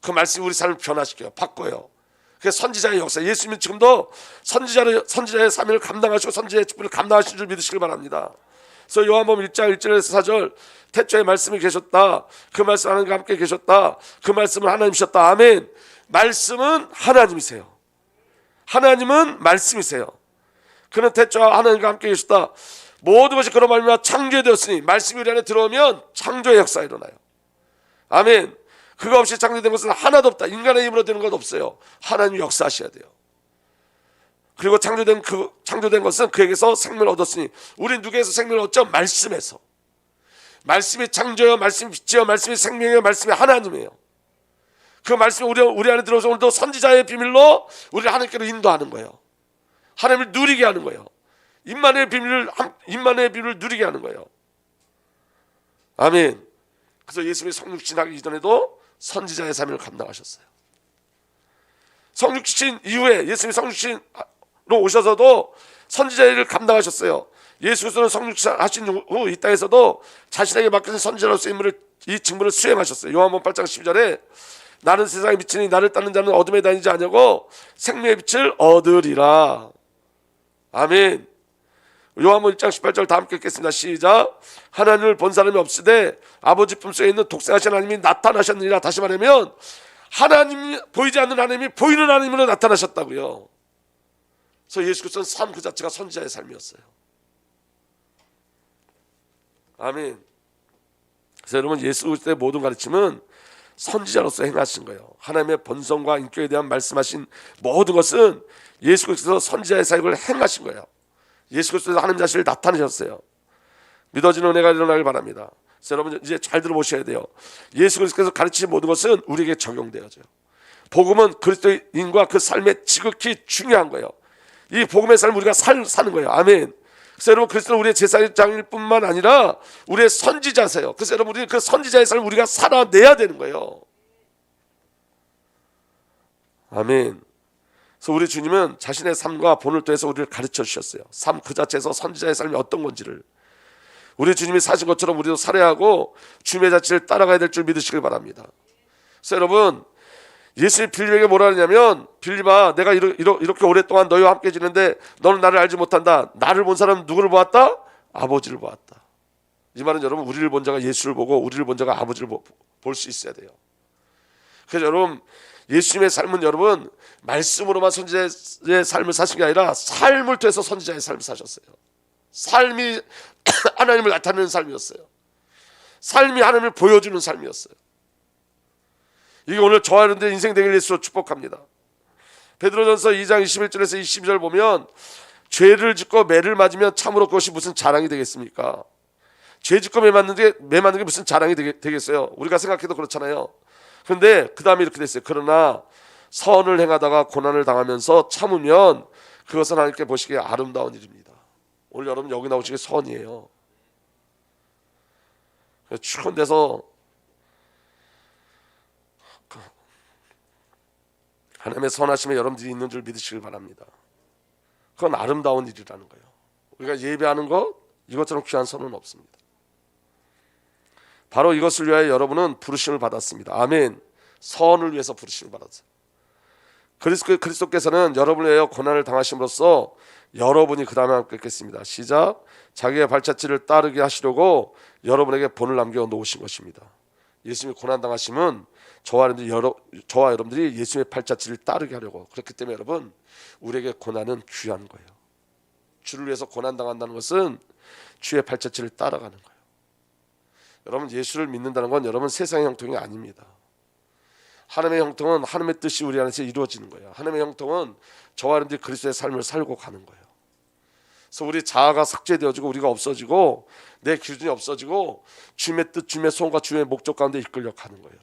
그 말씀이 우리 삶을 변화시켜요. 바꿔요. 그게 선지자의 역사. 예수님은 지금도 선지자의 사명을 감당하시고 선지자의 직분을 감당하신 줄 믿으시길 바랍니다. 그래서 요한복음 1장 1절에서 4절 태초에 말씀이 계셨다. 그 말씀 하나님과 함께 계셨다. 그 말씀은 하나님이셨다. 아멘. 말씀은 하나님이세요. 하나님은 말씀이세요. 그는 태초와 하나님과 함께 계셨다. 모든 것이 그로 말미암아 창조되었으니 말씀이 우리 안에 들어오면 창조의 역사가 일어나요. 아멘. 그거 없이 창조된 것은 하나도 없다. 인간의 힘으로 되는 것 없어요. 하나님이 역사하셔야 돼요. 그리고 창조된 것은 그에게서 생명을 얻었으니 우리 누구에서 생명을 얻죠? 말씀에서. 말씀이 창조요, 말씀이 빛이요, 말씀이 생명이요, 말씀이 하나님이에요. 그 말씀이 우리 안에 들어오서 오늘도 선지자의 비밀로 우리를 하나님께로 인도하는 거예요. 하나님을 누리게 하는 거예요. 임마누엘 비밀을 누리게 하는 거예요. 아멘. 그래서 예수님이 성육신하기 이전에도 선지자의 사명을 감당하셨어요. 성육신 이후에 예수님이 성육신으로 오셔서도 선지자의 일을 감당하셨어요. 예수께서는 성육신하신 후 이 땅에서도 자신에게 맡겨진 선지자로서 이 직무를 수행하셨어요. 요한복음 8장 12절에 나는 세상에 빛이니 나를 따르는 자는 어둠에 다니지 아니하고 생명의 빛을 얻으리라. 아멘. 요한복음 1장 18절 다 함께 읽겠습니다. 시작. 하나님을 본 사람이 없으되 아버지 품속에 있는 독생하신 하나님이 나타나셨느니라. 다시 말하면 하나님, 보이지 않는 하나님이 보이는 하나님으로 나타나셨다고요. 그래서 예수께서는 삶 그 자체가 선지자의 삶이었어요. 아멘. 그래서 여러분 예수 그리스도의 모든 가르침은 선지자로서 행하신 거예요. 하나님의 본성과 인격에 대한 말씀하신 모든 것은 예수 그리스도 선지자의 사역을 행하신 거예요. 예수 그리스도에서 하나님 자신을 나타내셨어요. 믿어지는 은혜가 일어나길 바랍니다. 그래서 여러분 이제 잘 들어보셔야 돼요. 예수 그리스도께서 가르치신 모든 것은 우리에게 적용되어져요. 복음은 그리스도인과 그 삶에 지극히 중요한 거예요. 이 복음의 삶을 우리가 사는 거예요. 아멘. 그래서 여러분 그리스도는 우리의 제사장일 뿐만 아니라 우리의 선지자세요. 그래서 여러분 우리는 그 선지자의 삶을 우리가 살아내야 되는 거예요. 아멘. 그래서 우리 주님은 자신의 삶과 본을 통해서 우리를 가르쳐 주셨어요. 삶 그 자체에서 선지자의 삶이 어떤 건지를 우리 주님이 사신 것처럼 우리도 살아야 하고 주님의 자체를 따라가야 될 줄 믿으시길 바랍니다. 그래서 여러분 예수님이 빌립에게 뭐라 하냐면 빌립아 내가 이렇게 오랫동안 너희와 함께 지는데 너는 나를 알지 못한다. 나를 본 사람은 누구를 보았다? 아버지를 보았다. 이 말은 여러분 우리를 본 자가 예수를 보고 우리를 본 자가 아버지를 볼 수 있어야 돼요. 그래서 여러분 예수님의 삶은 여러분 말씀으로만 선지자의 삶을 사신 게 아니라 삶을 통해서 선지자의 삶을 사셨어요. 삶이 하나님을 나타내는 삶이었어요. 삶이 하나님을 보여주는 삶이었어요. 이게 오늘 저와 여러분들의 인생 되길 예수로 축복합니다. 베드로전서 2장 21절에서 22절 보면 죄를 짓고 매를 맞으면 참으로 그것이 무슨 자랑이 되겠습니까? 죄 짓고 매 맞는 게 무슨 자랑이 되겠어요? 우리가 생각해도 그렇잖아요. 그런데 그 다음에 이렇게 됐어요. 그러나 선을 행하다가 고난을 당하면서 참으면 그것은 하나님께 보시기에 아름다운 일입니다. 오늘 여러분 여기 나오시게 선이에요. 추운 데서 하나님의 선하심에 여러분들이 있는 줄 믿으시길 바랍니다. 그건 아름다운 일이라는 거예요. 우리가 예배하는 것 이것처럼 귀한 선은 없습니다. 바로 이것을 위하여 여러분은 부르심을 받았습니다. 아멘. 선을 위해서 부르심을 받았어요. 그리스도께서는 여러분을 위하여 고난을 당하심으로써 여러분이 그 다음에 함께 읽겠습니다. 시작. 자기의 발자취를 따르게 하시려고 여러분에게 본을 남겨 놓으신 것입니다. 예수님이 고난 당하심은 저와 여러분들이 예수님의 발자취를 따르게 하려고. 그렇기 때문에 여러분 우리에게 고난은 귀한 거예요. 주를 위해서 고난 당한다는 것은 주의 발자취를 따라가는 거예요. 여러분 예수를 믿는다는 건 여러분 세상의 형통이 아닙니다. 하나님의 형통은 하나님의 뜻이 우리 안에서 이루어지는 거예요. 하나님의 형통은 저와 여러분들이 그리스도의 삶을 살고 가는 거예요. 그래서 우리 자아가 삭제되어지고 우리가 없어지고 내 기준이 없어지고 주님의 뜻, 주님의 소원과 주님의 목적 가운데 이끌려 가는 거예요.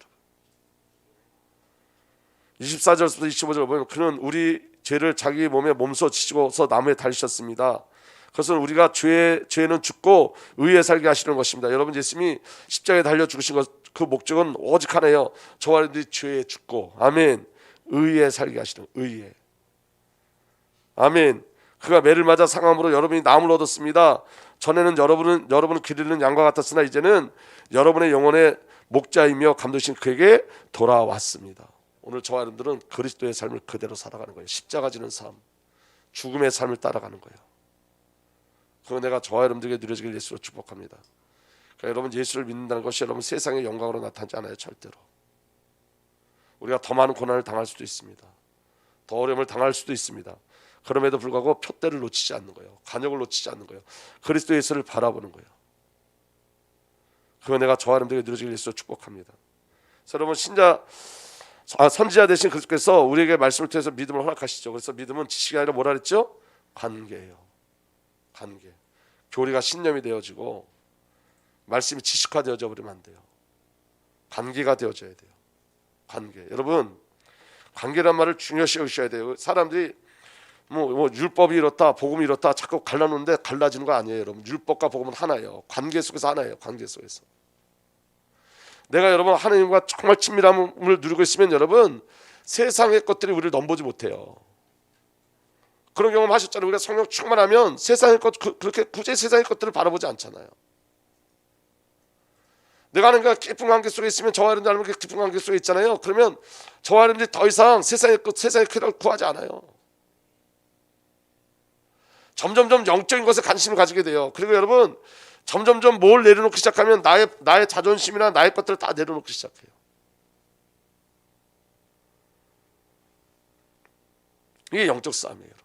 24절부터 25절 보면 그는 우리 죄를 자기 몸에 몸소 지시고서 나무에 달리셨습니다. 그것은 우리가 죄는 죽고 의에 살게 하시는 것입니다. 여러분 예수님이 십자가에 달려 죽으신 것 그 목적은 오직 하나예요. 저와 여러분들이 죄에 죽고 아멘 의에 살게 하시는 의에 아멘. 그가 매를 맞아 상함으로 여러분이 나음을 얻었습니다. 전에는 여러분을 기르는 양과 같았으나 이제는 여러분의 영혼의 목자이며 감독이신 그에게 돌아왔습니다. 오늘 저와 여러분들은 그리스도의 삶을 그대로 살아가는 거예요. 십자가 지는 삶, 죽음의 삶을 따라가는 거예요. 그거 내가 저와 여러분들에게 누려지길 예수로 축복합니다. 그러니까 여러분 예수를 믿는다는 것이 여러분 세상의 영광으로 나타나지 않아요. 절대로. 우리가 더 많은 고난을 당할 수도 있습니다. 더 어려움을 당할 수도 있습니다. 그럼에도 불구하고 푯대를 놓치지 않는 거예요. 간역을 놓치지 않는 거예요. 그리스도 예수를 바라보는 거예요. 그거 내가 저와 여러분들에게 누려지길 예수로 축복합니다. 그래서 여러분 선지자 되신 그리스도께서 우리에게 말씀을 통해서 믿음을 허락하시죠. 그래서 믿음은 지식이 아니라 뭐라 그랬죠? 관계예요. 관계. 교리가 신념이 되어지고 말씀이 지식화되어져 버리면 안 돼요. 관계가 되어져야 돼요. 관계. 여러분 관계란 말을 중요시 여기셔야 돼요. 사람들이 뭐 율법이 이렇다, 복음이 이렇다 자꾸 갈라놓는데 갈라지는 거 아니에요. 여러분 율법과 복음은 하나예요. 관계 속에서 하나예요. 관계 속에서. 내가 여러분 하나님과 정말 친밀함을 누리고 있으면 여러분 세상의 것들이 우리를 넘보지 못해요. 그런 경험 하셨잖아요. 우리가 성령 충만하면 세상의 것 그렇게 굳이 세상의 것들을 바라보지 않잖아요. 내가 하나님과 깊은 관계 속에 있으면 저와 여러분들 깊은 관계 속에 있잖아요. 그러면 저와 여러분들이 더 이상 세상의 쾌락을 구하지 않아요. 점점점 영적인 것에 관심을 가지게 돼요. 그리고 여러분 점점점 뭘 내려놓기 시작하면 나의 자존심이나 나의 것들을 다 내려놓기 시작해요. 이게 영적 싸움이에요. 여러분.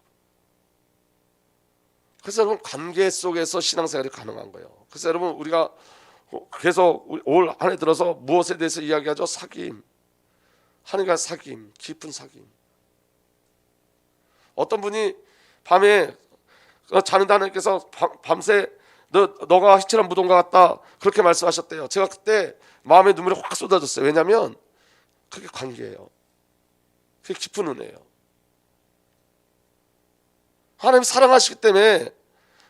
그래서 여러분 관계 속에서 신앙생활이 가능한 거예요. 그래서 여러분 우리가 계속 올 한 해 들어서 무엇에 대해서 이야기하죠? 사귐. 하나님과 사귐, 깊은 사귐. 어떤 분이 밤에 자는데 하나님께서 밤새 너가 희칠한 무덤과 같다 그렇게 말씀하셨대요. 제가 그때 마음에 눈물이 확 쏟아졌어요. 왜냐하면 그게 관계예요. 그게 깊은 은혜예요. 하나님이 사랑하시기 때문에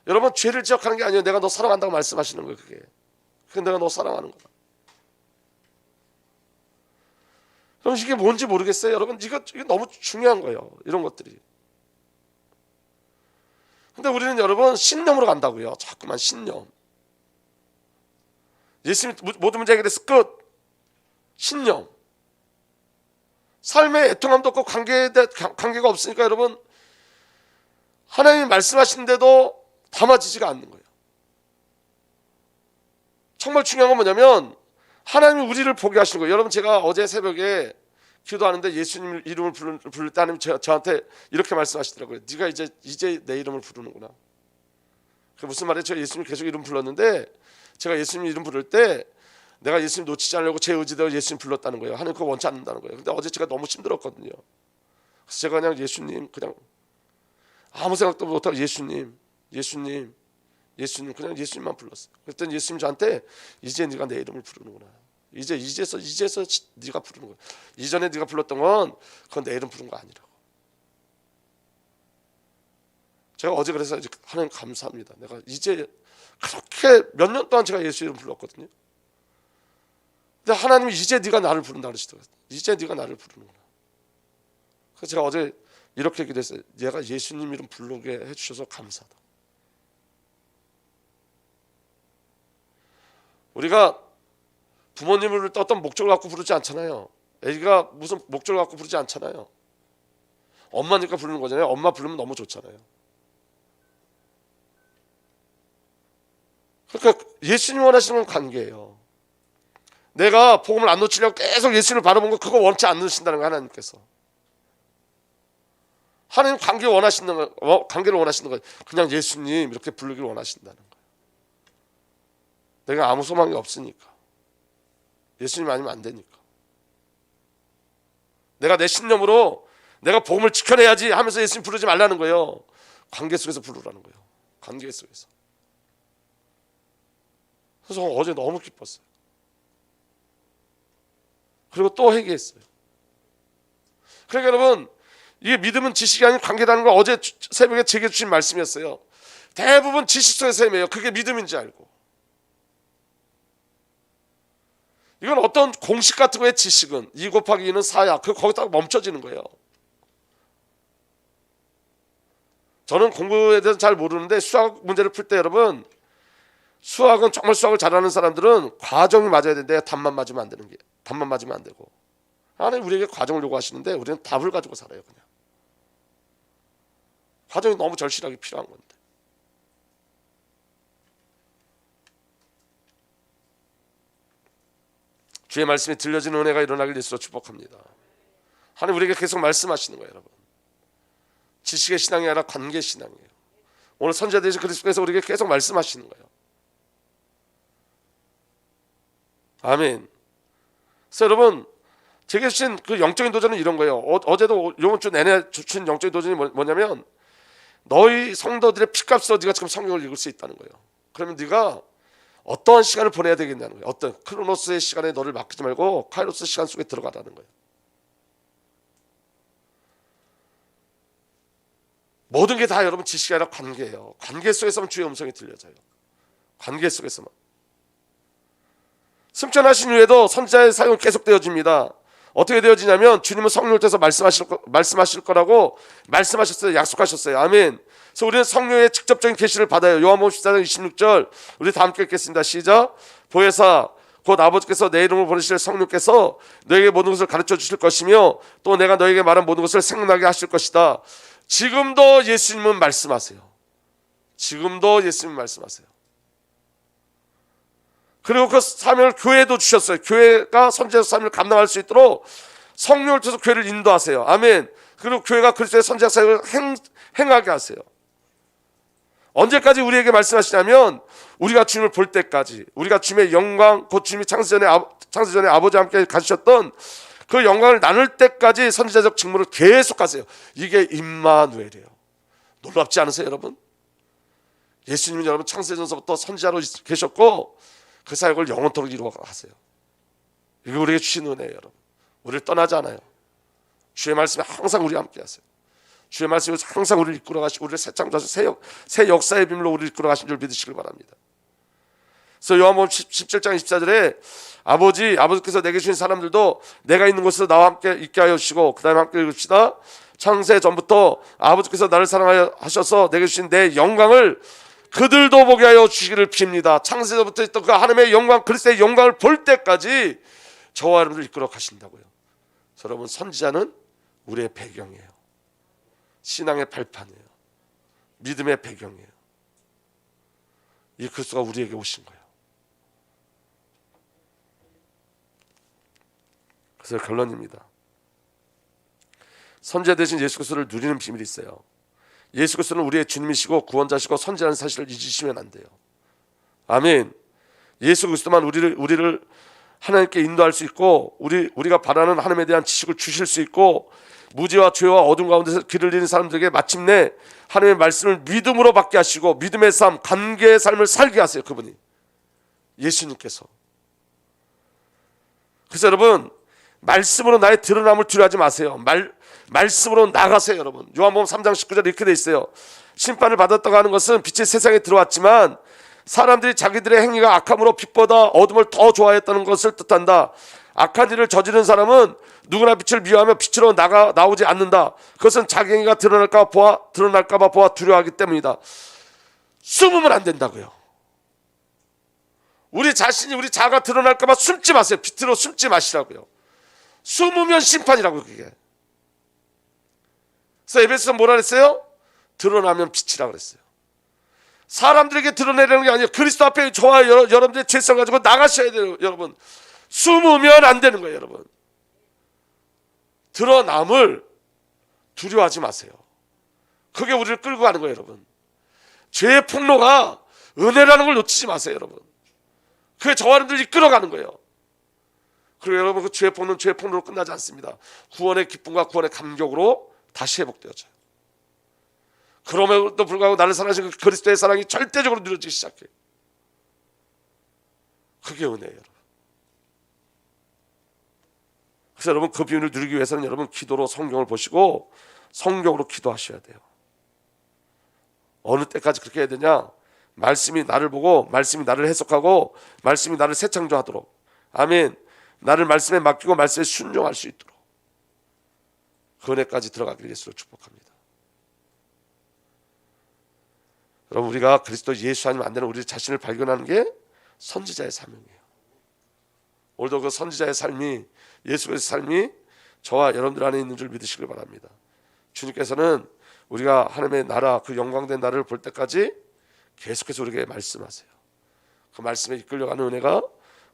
여러분 죄를 지적하는 게 아니에요. 내가 너 사랑한다고 말씀하시는 거예요. 그게 내가 너 사랑하는 거다. 여러분 이게 뭔지 모르겠어요. 여러분 이게 너무 중요한 거예요. 이런 것들이. 근데 우리는 여러분 신념으로 간다고요. 자꾸만 신념. 예수님이 모든 문제 해결해서 끝. 신념. 삶의 애통함도 없고 관계가 없으니까 여러분 하나님이 말씀하시는데도 담아지지가 않는 거예요. 정말 중요한 건 뭐냐면 하나님이 우리를 보게 하시는 거예요. 여러분 제가 어제 새벽에 기도하는데 예수님 이름을 부를 때 하나님 저한테 이렇게 말씀하시더라고요. 네가 이제 내 이름을 부르는구나. 그게 무슨 말이에요? 제가 예수님 계속 이름 불렀는데 제가 예수님 이름 부를 때 내가 예수님 놓치지 않으려고 제 의지대로 예수님 불렀다는 거예요. 하나님 그거 원치 않는다는 거예요. 근데 어제 제가 너무 힘들었거든요. 그래서 제가 그냥 예수님 그냥 아무 생각도 못하고 예수님 그냥 예수님만 불렀어요. 그랬더니 예수님 저한테 이제 네가 내 이름을 부르는구나. 이제서 네가 부르는 거야. 이전에 네가 불렀던 건 그건 내 이름 부른 거 아니라고. 제가 어제 그래서 하나님 감사합니다. 내가 이제 그렇게 몇 년 동안 제가 예수 이름 불렀거든요. 근데 하나님이 이제 네가 나를 부른다 그러시더라고요. 이제 네가 나를 부르는구나. 그래서 제가 어제 이렇게 기도했어요. 내가 예수님 이름 부르게 해주셔서 감사하다. 우리가 부모님을 어떤 목적을 갖고 부르지 않잖아요. 애기가 무슨 목적을 갖고 부르지 않잖아요. 엄마니까 부르는 거잖아요. 엄마 부르면 너무 좋잖아요. 그러니까 예수님 원하시는 건 관계예요. 내가 복음을 안 놓치려고 계속 예수님을 바라본 거 그거 원치 않으신다는 거예요. 하나님께서. 하나님 관계를 원하시는 거예요. 그냥 예수님 이렇게 부르기를 원하신다는 거예요. 내가 아무 소망이 없으니까. 예수님 아니면 안 되니까. 내가 내 신념으로 내가 복음을 지켜내야지 하면서 예수님 부르지 말라는 거예요. 관계 속에서 부르라는 거예요. 관계 속에서. 그래서 어제 너무 기뻤어요. 그리고 또 회개했어요. 그러니까 여러분 이게 믿음은 지식이 아닌 관계라는 걸 어제 새벽에 제게 주신 말씀이었어요. 대부분 지식 속에서 헤매요. 그게 믿음인지 알고. 이건 어떤 공식 같은 거의 지식은 2 곱하기 2는 4야. 거기다가 멈춰지는 거예요. 저는 공부에 대해서 잘 모르는데 수학 문제를 풀 때 여러분, 수학은 정말 수학을 잘하는 사람들은 과정이 맞아야 되는데 답만 맞으면 안 되는 게, 답만 맞으면 안 되고, 하나님 우리에게 과정을 요구하시는데 우리는 답을 가지고 살아요. 그냥 과정이 너무 절실하게 필요한 건데. 주의 말씀이 들려지는 은혜가 일어나길 예수로 축복합니다. 하나님 우리에게 계속 말씀하시는 거예요, 여러분. 지식의 신앙이 아니라 관계 신앙이에요. 오늘 선지자 되신 그리스도께서 우리에게 계속 말씀하시는 거예요. 아멘. 그래서 여러분, 제게 주신 그 영적인 도전은 이런 거예요. 어제도 이번 주 내내 주신 영적인 도전이 뭐냐면, 너희 성도들의 피값으로 네가 지금 성경을 읽을 수 있다는 거예요. 그러면 네가 어떠한 시간을 보내야 되겠냐는 거예요. 어떤 크로노스의 시간에 너를 맡기지 말고 카이로스 시간 속에 들어가라는 거예요. 모든 게 다 여러분 지식이 아니라 관계예요. 관계 속에서만 주의 음성이 들려져요. 관계 속에서만. 승천하신 후에도 선지자의 사용은 계속되어집니다. 어떻게 되어지냐면 주님은 성령을 통해서 말씀하실 거라고 말씀하셨어요. 약속하셨어요. 아멘. 그래서 우리는 성령의 직접적인 계시를 받아요. 요한복음 14장 26절 우리 다 함께 읽겠습니다. 시작. 보혜사 곧 아버지께서 내 이름으로 보내실 성령께서 너에게 모든 것을 가르쳐 주실 것이며 또 내가 너에게 말한 모든 것을 생각나게 하실 것이다. 지금도 예수님은 말씀하세요. 지금도 예수님은 말씀하세요. 그리고 그 사명을 교회도 주셨어요. 교회가 선지자 사명을 감당할 수 있도록 성령을 통해서 교회를 인도하세요. 아멘. 그리고 교회가 그리스도의 선지자 사역을 행하게 하세요. 언제까지 우리에게 말씀하시냐면 우리가 주님을 볼 때까지, 우리가 주님의 영광, 곧 주님이 창세 전에 아버지와 함께 가지셨던 그 영광을 나눌 때까지 선지자적 직무를 계속하세요. 이게 임마누엘이에요. 놀랍지 않으세요, 여러분? 예수님은 여러분 창세전서부터 선지자로 계셨고 그 사역을 영원토록 이루어가세요. 이게 우리에게 주신 은혜예요, 여러분. 우리를 떠나지 않아요. 주의 말씀이 항상 우리와 함께 하세요. 주의 말씀이 항상 우리를 이끌어 가시고 우리를 새 창조하신 새 역사의 비밀로 우리를 이끌어 가신 줄 믿으시길 바랍니다. 그래서 요한복음 17장 24절에 아버지께서 내게 주신 사람들도 내가 있는 곳에서 나와 함께 있게 하여 주시고, 그 다음에 함께 읽읍시다. 창세 전부터 아버지께서 나를 사랑하여 하셔서 내게 주신 내 영광을 그들도 보게 하여 주시기를 빕니다. 창세전부터 있던 그 하나님의 영광, 그리스도의 영광을 볼 때까지 저와 여러분들 이끌어 가신다고요. 여러분, 선지자는 우리의 배경이에요. 신앙의 발판이에요. 믿음의 배경이에요. 이 그리스도가 우리에게 오신 거예요. 그래서 결론입니다. 선지자 되신 예수 그리스도를 누리는 비밀이 있어요. 예수 그리스도는 우리의 주님이시고 구원자시고 선지자라는 사실을 잊으시면 안 돼요. 아멘. 예수 그리스도만 우리를 하나님께 인도할 수 있고 우리가 바라는 하나님에 대한 지식을 주실 수 있고 무지와 죄와 어둠 가운데서 길을 잃는 사람들에게 마침내 하나님의 말씀을 믿음으로 받게 하시고 믿음의 삶, 관계의 삶을 살게 하세요. 그분이 예수님께서. 그래서 여러분, 말씀으로 나의 드러남을 두려워하지 마세요. 말씀으로 나가세요. 여러분, 요한복음 3장 19절에 이렇게 돼 있어요. 심판을 받았다고 하는 것은 빛이 세상에 들어왔지만 사람들이 자기들의 행위가 악함으로 빛보다 어둠을 더 좋아했다는 것을 뜻한다. 악한 일을 저지른 사람은 누구나 빛을 미워하며 빛으로 나오지 않는다. 그것은 자기 행위가 드러날까 봐 보아 두려워하기 때문이다. 숨으면 안 된다고요. 우리 자신이 우리 자아가 드러날까 봐 숨지 마세요. 빛으로 숨지 마시라고요. 숨으면 심판이라고요, 그게. 그래서 에베소서 뭐라 그랬어요? 드러나면 빛이라고 그랬어요. 사람들에게 드러내려는 게 아니에요. 그리스도 앞에 저와 여러분들의 죄성을 가지고 나가셔야 돼요. 여러분, 숨으면 안 되는 거예요. 여러분, 드러남을 두려워하지 마세요. 그게 우리를 끌고 가는 거예요. 여러분, 죄의 폭로가 은혜라는 걸 놓치지 마세요. 여러분, 그게 저와 여러분들을 이끌어가는 거예요. 그리고 여러분, 그 죄의 폭로로 끝나지 않습니다. 구원의 기쁨과 구원의 감격으로 다시 회복되어져요. 그럼에도 불구하고 나를 사랑하신 그 그리스도의 사랑이 절대적으로 누려지기 시작해요. 그게 은혜예요, 여러분. 그래서 여러분, 그 비밀을 누리기 위해서는 여러분 기도로 성경을 보시고 성경으로 기도하셔야 돼요. 어느 때까지 그렇게 해야 되냐? 말씀이 나를 보고 말씀이 나를 해석하고 말씀이 나를 새 창조하도록, 아멘, 나를 말씀에 맡기고 말씀에 순종할 수 있도록 그 은혜까지 들어가길 예수로 축복합니다. 여러분, 우리가 그리스도 예수 아니면 안 되는 우리 자신을 발견하는 게 선지자의 사명이에요. 오늘도 그 선지자의 삶이, 예수 그리스도의 삶이 저와 여러분들 안에 있는 줄 믿으시길 바랍니다. 주님께서는 우리가 하나님의 나라, 그 영광된 나라를 볼 때까지 계속해서 우리에게 말씀하세요. 그 말씀에 이끌려가는 은혜가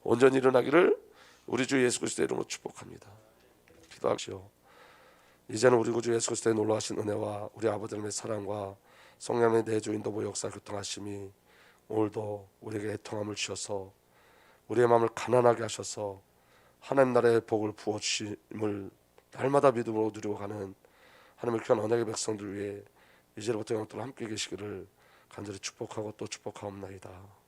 온전히 일어나기를 우리 주 예수 그리스도의 이름으로 축복합니다. 기도하시오. 이제는 우리 구주 예수 그리스도의 놀라우신 은혜와 우리 아버지 하나님의 사랑과 성령의 내주 인도보 역사 교통하심이 오늘도 우리에게 애통함을 주셔서 우리의 마음을 가난하게 하셔서 하나님 나라의 복을 부어주심을 날마다 믿음으로 누리고 가는 하나님의 귀한 언약의 백성들 위해 이제부터 영원토록 함께 계시기를 간절히 축복하고 또 축복하옵나이다.